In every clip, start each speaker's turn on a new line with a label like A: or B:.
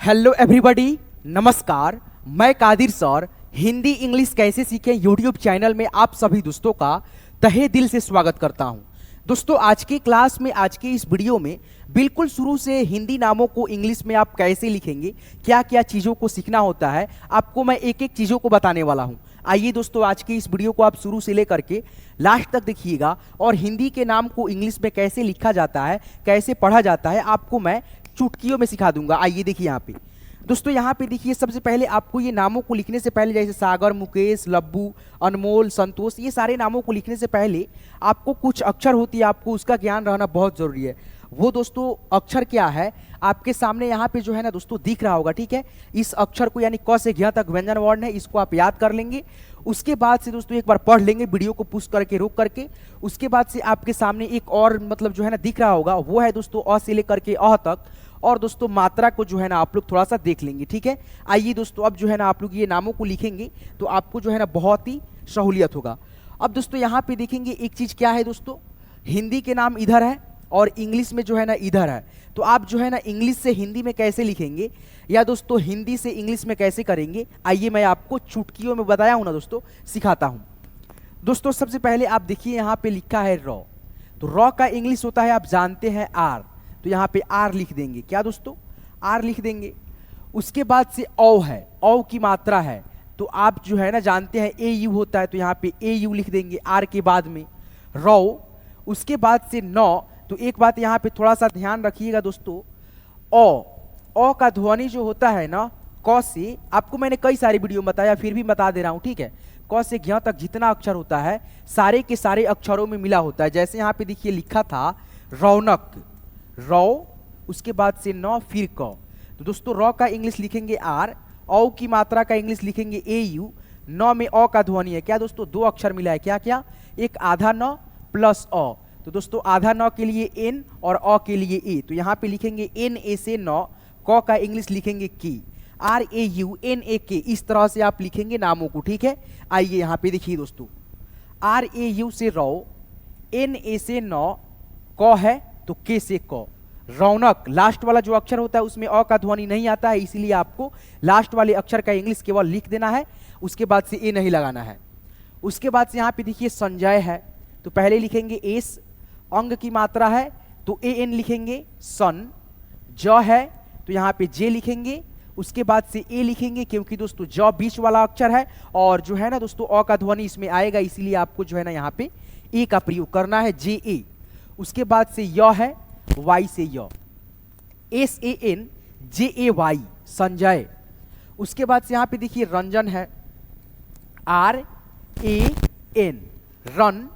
A: Hello everybody, नमस्कार। मैं Qadir sir Hindi English कैसे सीखें यूट्यूब चैनल में आप सभी दोस्तों का तहे दिल से स्वागत करता हूं। दोस्तों, आज की क्लास में, आज के इस वीडियो में बिल्कुल शुरू से हिंदी नामों को इंग्लिश में आप कैसे लिखेंगे, क्या क्या चीज़ों को सीखना होता है, आपको मैं एक एक चीज़ों को बताने वाला हूं। आइए दोस्तों, आज की इस वीडियो को आप शुरू से लेकर के लास्ट तक देखिएगा और हिंदी के नाम को इंग्लिश में कैसे लिखा जाता है, कैसे पढ़ा जाता है, आपको मैं चुटकियों में सिखा दूंगा। आइए देखिए यहाँ पे दोस्तों, यहाँ पे देखिए, सबसे पहले आपको ये नामों को लिखने से पहले, जैसे सागर, मुकेश, लब्बू, अनमोल, संतोष, ये सारे नामों को लिखने से पहले आपको कुछ अक्षर होती है, आपको उसका ज्ञान रहना बहुत जरूरी है। वो दोस्तों अक्षर क्या है, आपके सामने यहाँ पे जो है ना दोस्तों दिख रहा होगा, ठीक है। इस अक्षर को, यानी क से ज्ञ तक व्यंजन वर्ण है, इसको आप याद कर लेंगे। उसके बाद से दोस्तों एक बार पढ़ लेंगे, वीडियो को पुश करके रोक करके। उसके बाद से आपके सामने एक और मतलब जो है ना दिख रहा होगा, वो है दोस्तों अ से लेकर के अ तक। और दोस्तों मात्रा को जो है ना आप लोग थोड़ा सा देख लेंगे, ठीक है। आइए दोस्तों, अब जो है ना आप लोग ये नामों को लिखेंगे तो आपको जो है ना बहुत ही सहूलियत होगा। अब दोस्तों यहाँ पे देखेंगे एक चीज क्या है दोस्तों, हिंदी के नाम इधर है और इंग्लिश में जो है ना इधर है। तो आप जो है ना इंग्लिश से हिंदी में कैसे लिखेंगे, या दोस्तों हिंदी से इंग्लिश में कैसे करेंगे, आइए मैं आपको चुटकियों में बताया हूं ना दोस्तों, सिखाता हूं। दोस्तों सबसे पहले आप देखिए, यहाँ पे लिखा है रॉ। तो रॉ का इंग्लिश होता है, आप जानते हैं, आर। तो यहाँ पे आर लिख देंगे, क्या दोस्तों, आर लिख देंगे। उसके बाद से औ है, औ की मात्रा है, तो आप जो है ना जानते हैं ए यू होता है, तो यहाँ पे ए यू लिख देंगे आर के बाद में, रौ। उसके बाद से नौ। तो एक बात यहाँ पे थोड़ा सा ध्यान रखिएगा दोस्तों, ओ का ध्वनि जो होता है ना क से, आपको मैंने कई सारी वीडियो में बताया, फिर भी बता दे रहा हूँ, ठीक है। क से ज्ञ तक जितना अक्षर होता है सारे के सारे अक्षरों में मिला होता है। जैसे यहाँ पे देखिए लिखा था रौनक, रौ, उसके बाद से नौ, फिर क। तो दोस्तों रॉ का इंग्लिश लिखेंगे आर, औ की मात्रा का इंग्लिश लिखेंगे ए यू, नौ में अ का ध्वनि है, क्या दोस्तों, दो अक्षर मिला है, क्या क्या, एक आधा नौ प्लस अ। तो दोस्तों आधा नौ के लिए एन और अ के लिए ए, तो यहाँ पे लिखेंगे एन ए से नौ, क का इंग्लिश लिखेंगे की, R A U N A K. इस तरह से आप लिखेंगे नामों को, ठीक है। आइए यहाँ पे देखिए दोस्तों, आर ए यू से रौ, एन ए से नौ, क है तो के से क। रौनक, लास्ट वाला जो अक्षर होता है उसमें अ का ध्वनि नहीं आता है, इसीलिए आपको लास्ट वाले अक्षर का इंग्लिश केवल लिख देना है, उसके बाद से ए नहीं लगाना है। उसके बाद से यहाँ पे देखिए संजय है, तो पहले लिखेंगे एस, अंग की मात्रा है तो ए एन लिखेंगे, सन। ज है तो यहाँ पे जे लिखेंगे, उसके बाद से ए लिखेंगे, क्योंकि दोस्तों ज बीच वाला अक्षर है और जो है ना दोस्तों अ का ध्वनि इसमें आएगा, इसीलिए आपको जो है ना यहाँ पे ए का प्रयोग करना है, जे ए। उसके बाद से य है, वाई से य, S A N J A Y, Sanjay. उसके बाद से यहाँ पे देखिए रंजन है, आर ए एन, रन।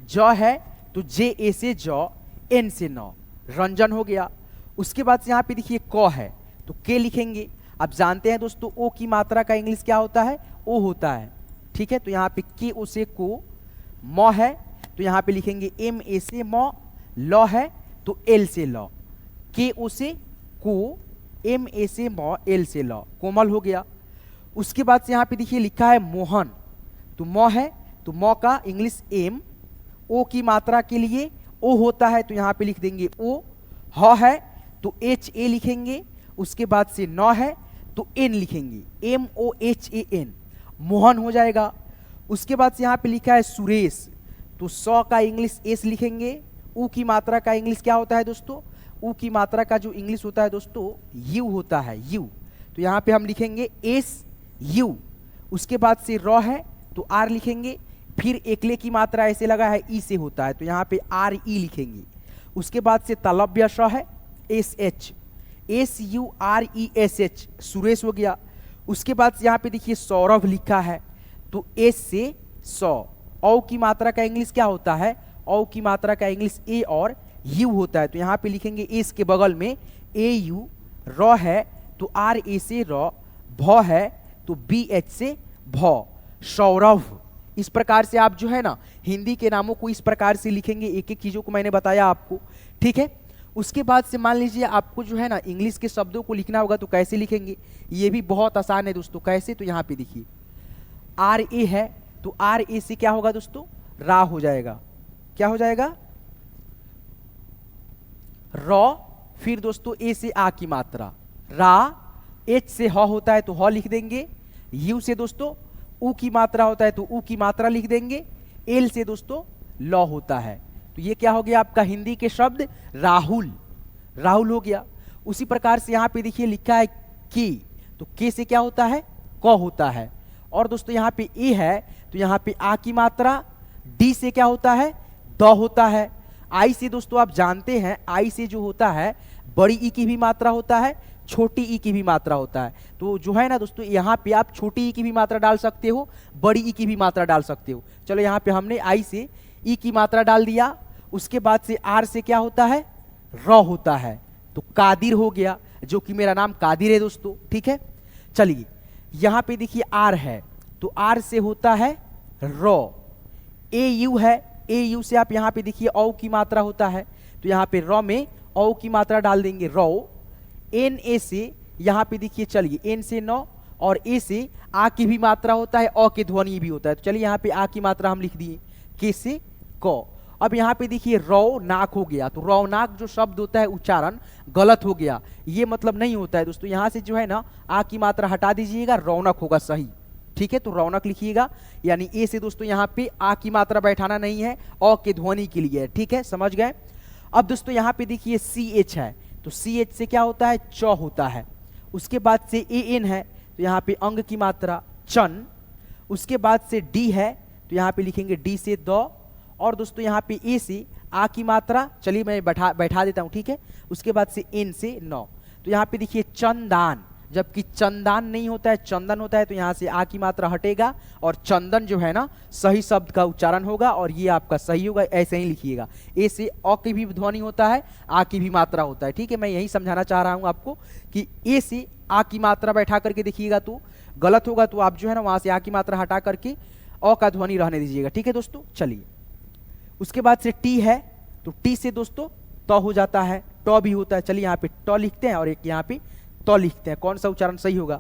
A: ज है तो जे ए से ज, एन से नौ, रंजन हो गया। उसके बाद से यहाँ पे देखिए क है तो के लिखेंगे। आप जानते हैं दोस्तों ओ की मात्रा का इंग्लिश क्या होता है, ओ होता है, ठीक है। तो यहाँ पे के ओ से को। म है तो यहाँ पे लिखेंगे एम ए से म, ल है तो एल से ल, के ओ से को, एम ए से म, एल से ल, कोमल हो गया। उसके बाद से यहाँ पे देखिए लिखा है मोहन, तो म है तो म का इंग्लिश एम, ओ की मात्रा के लिए ओ होता है, तो यहाँ पे लिख देंगे ओ। ह है तो एच ए लिखेंगे, उसके बाद से न है तो एन लिखेंगे, M O H A N, Mohan हो जाएगा। उसके बाद से यहाँ पे लिखा है सुरेश, तो स का इंग्लिश एस लिखेंगे। ऊ की मात्रा का इंग्लिश क्या होता है दोस्तों, ऊ की मात्रा का जो इंग्लिश होता है दोस्तों यू होता है, यू। तो यहाँ पे हम लिखेंगे एस यू। उसके बाद से र है तो आर लिखेंगे, फिर एकले की मात्रा ऐसे लगा है ई से होता है, तो यहाँ पे आर ई लिखेंगे। उसके बाद से तलव्य श है, S H, S U R E S H, Suresh हो गया। उसके बाद से यहाँ पे देखिए सौरभ लिखा है, तो एस से सौ। औ की मात्रा का इंग्लिश क्या होता है, औ की मात्रा का इंग्लिश ए और यू होता है, तो यहाँ पे लिखेंगे एस के बगल में ए यू। र है तो आर ए से र, भ है तो बी एच से भ, सौरभ। इस प्रकार से आप जो है ना हिंदी के नामों को इस प्रकार से लिखेंगे, एक एक चीजों को मैंने बताया आपको, ठीक है। उसके बाद से मान लीजिए आपको जो है ना इंग्लिश के शब्दों को लिखना होगा, तो कैसे लिखेंगे, ये भी बहुत आसान है दोस्तों। कैसे, तो यहाँ पे देखिए आर ए है तो आर ए से क्या होगा दोस्तों, रा हो जाएगा, क्या हो जाएगा, रॉ। फिर दोस्तों ए से आ की मात्रा, रा एच से ह होता है तो ह लिख देंगे, यू से दोस्तों ऊ की मात्रा होता है तो ऊ की मात्रा लिख देंगे, एल से दोस्तों लॉ होता है। तो ये क्या हो गया आपका हिंदी के शब्द राहुल, राहुल हो गया। उसी प्रकार से यहाँ पे देखिए लिखा है के, तो के से क्या होता है क होता है। और दोस्तों यहाँ पे ए है तो यहाँ पे आ की मात्रा, डी से क्या होता है द होता है। आई से दोस्तों आप जानते हैं आई से जो होता है बड़ी ई की भी मात्रा होता है, छोटी ई की भी मात्रा होता है। तो जो है ना दोस्तों यहाँ पे आप छोटी ई की भी मात्रा डाल सकते हो, बड़ी ई की भी मात्रा डाल सकते हो। चलो यहाँ पे हमने आई से ई की मात्रा डाल दिया, उसके बाद से आर से क्या होता है र होता है, तो कादिर हो गया, जो कि मेरा नाम कादिर है दोस्तों। ठीक है, चलिए यहाँ पे देखिए आर है तो आर से होता है र। ए यू है, ए यू से आप यहाँ पे देखिए औ की मात्रा होता है तो यहाँ पे र में औ की मात्रा डाल देंगे रो। एन ए से यहाँ पे देखिए चलिए एन से नौ और ए से आ की भी मात्रा होता है, अ के ध्वनि भी होता है। तो चलिए यहाँ पे आ की मात्रा हम लिख दिए, के से क। अब यहाँ पे देखिए रौ नाक हो गया, तो रौनाक जो शब्द होता है उच्चारण गलत हो गया, ये मतलब नहीं होता है दोस्तों। यहाँ से जो है ना आ की मात्रा हटा दीजिएगा, रौनक होगा सही। ठीक है, तो रौनक लिखिएगा, यानी ए से दोस्तों यहाँ पे आ की मात्रा बैठाना नहीं है, अ के ध्वनि के लिए है। ठीक है, समझ गए। अब दोस्तों यहाँ पे देखिए सी एच है तो सी एच से क्या होता है च होता है। उसके बाद से ए एन है तो यहाँ पे अंग की मात्रा चन। उसके बाद से डी है तो यहाँ पे लिखेंगे डी से द। और दोस्तों यहाँ पे ए से आ की मात्रा चलिए मैं बैठा देता हूँ। ठीक है, उसके बाद से एन से नौ। तो यहाँ पे देखिए चंदान, जबकि चंदान नहीं होता है चंदन होता है, तो यहाँ से आ की मात्रा हटेगा और चंदन जो है ना सही शब्द का उच्चारण होगा और ये आपका सही होगा, ऐसे ही लिखिएगा। ए से अ की भी ध्वनि होता है, आ की भी मात्रा होता है। ठीक है, मैं यही समझाना चाह रहा हूँ आपको कि ए से आ की मात्रा बैठा करके देखिएगा तो गलत होगा, तो आप जो है ना वहाँ से आ की मात्रा हटा करके अ का ध्वनि रहने दीजिएगा। ठीक है दोस्तों, चलिए उसके बाद से टी है तो टी से दोस्तों ट हो जाता है, ट भी होता है। चलिए यहाँ पे ट लिखते हैं और एक यहाँ पे तो लिखते हैं, कौन सा उच्चारण सही होगा।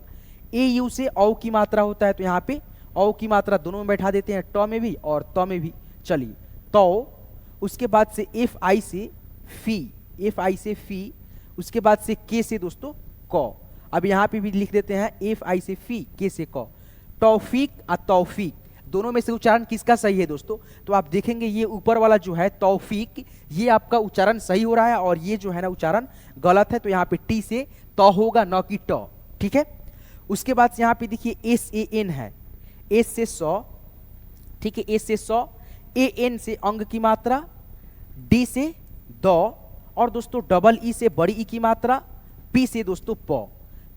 A: ए यू से औ की मात्रा होता है तो यहाँ पे औ की मात्रा दोनों में बैठा देते हैं, ट में भी और त में भी। चलिए तो उसके बाद से एफ आई से फी, एफ आई से फी। उसके बाद से के से दोस्तों क। अब यहाँ पे भी लिख देते हैं एफ आई से फी, के से क। तौफीक और तौफीक दोनों में से उच्चारण किसका सही है दोस्तों, तो आप देखेंगे ये ऊपर वाला जो है तौफीक, ये आपका उच्चारण सही हो रहा है और ये जो है ना उच्चारण गलत है। तो यहाँ पे टी से तो होगा, न कि ट। ठीक है, उसके बाद यहाँ पे देखिए एस ए एन है, एस से सौ। ठीक है, एस से सौ, ए एन से अंग की मात्रा, डी से द और दोस्तों डबल ई से बड़ी ई की मात्रा, पी से दोस्तों प।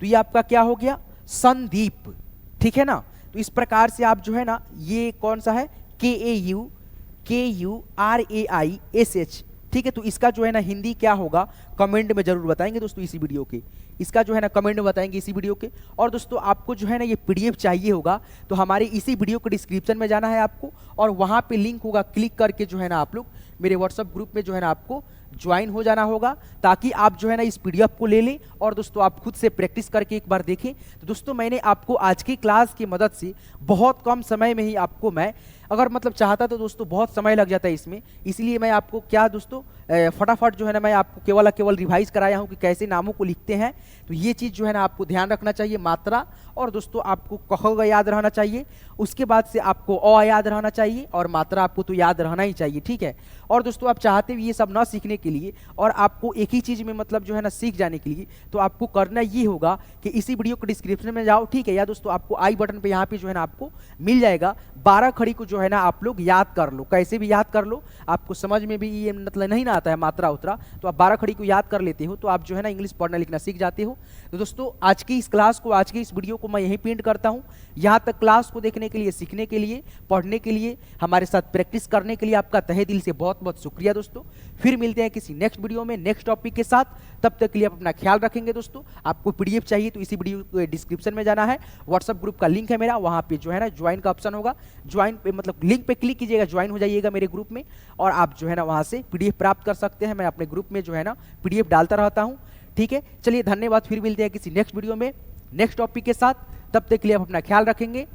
A: तो ये आपका क्या हो गया संदीप। ठीक है ना, तो इस प्रकार से आप जो है ना ये कौन सा है K U R A I S H. ठीक है, तो इसका जो है ना हिंदी क्या होगा कमेंट में जरूर बताएंगे दोस्तों इसी वीडियो के, इसका जो है ना कमेंट में बताएंगे इसी वीडियो के। और दोस्तों आपको जो है ना ये पीडीएफ चाहिए होगा तो हमारे इसी वीडियो के डिस्क्रिप्शन में जाना है आपको और वहां पे लिंक होगा, क्लिक करके जो है ना आप लोग मेरे व्हाट्सएप ग्रुप में जो है ना आपको ज्वाइन हो जाना होगा, ताकि आप जो है ना इस पीडीएफ को ले लें और दोस्तों आप खुद से प्रैक्टिस करके एक बार देखें। तो दोस्तों मैंने आपको आज की क्लास की मदद से बहुत कम समय में ही आपको मैं अगर मतलब चाहता तो दोस्तों बहुत समय लग जाता है इसमें, इसलिए मैं आपको क्या दोस्तों फटाफट जो है ना मैं आपको केवल रिवाइज कराया हूँ कि कैसे नामों को लिखते हैं। तो ये चीज़ जो है ना आपको ध्यान रखना चाहिए, मात्रा, और दोस्तों आपको क याद रहना चाहिए, उसके बाद से आपको अ याद रहना चाहिए और मात्रा आपको तो याद रहना ही चाहिए। ठीक है, और दोस्तों आप चाहते हो ये सब ना सीखने के लिए और आपको एक ही चीज़ में मतलब जो है ना सीख जाने के लिए, तो आपको करना ये होगा कि इसी वीडियो के डिस्क्रिप्शन में जाओ। ठीक है, या दोस्तों आपको आई बटन पे यहाँ पे जो है ना आपको मिल जाएगा 12 खड़ी को जो है ना आप लोग याद कर लो, कैसे भी याद कर लो, आपको समझ में भी ये मतलब नहीं ना आता है मात्रा उतरा, तो आप 12 खड़ी को याद कर लेते हो तो आप जो है ना इंग्लिश पढ़ना लिखना सीख जाते हो। तो दोस्तों आज की इस क्लास को, आज की इस वीडियो को मैं यहीं पेंट करता हूँ। यहाँ तक क्लास को देखने के लिए, सीखने के लिए, पढ़ने के लिए, हमारे साथ प्रैक्टिस करने के लिए आपका तहे दिल से बहुत बहुत शुक्रिया दोस्तों। फिर मिलते हैं किसी नेक्स्ट वीडियो में नेक्स्ट टॉपिक के साथ, तब तक के लिए आप अपना ख्याल रखेंगे दोस्तों। आपको पीडीएफ चाहिए तो इसी वीडियो के डिस्क्रिप्शन में जाना है, व्हाट्सएप ग्रुप का लिंक है मेरा, वहाँ पे जो है ना ज्वाइन का ऑप्शन होगा, ज्वाइन पे मतलब लिंक पे क्लिक कीजिएगा, ज्वाइन हो जाइएगा मेरे ग्रुप में और आप जो है ना वहाँ से पीडीएफ प्राप्त कर सकते हैं। मैं अपने ग्रुप में जो है ना पीडीएफ डालता रहता हूँ। ठीक है, चलिए धन्यवाद, फिर मिलते हैं किसी नेक्स्ट वीडियो में नेक्स्ट टॉपिक के साथ, तब तक के लिए आप अपना ख्याल रखेंगे।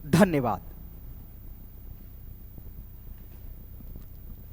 A: धन्यवाद।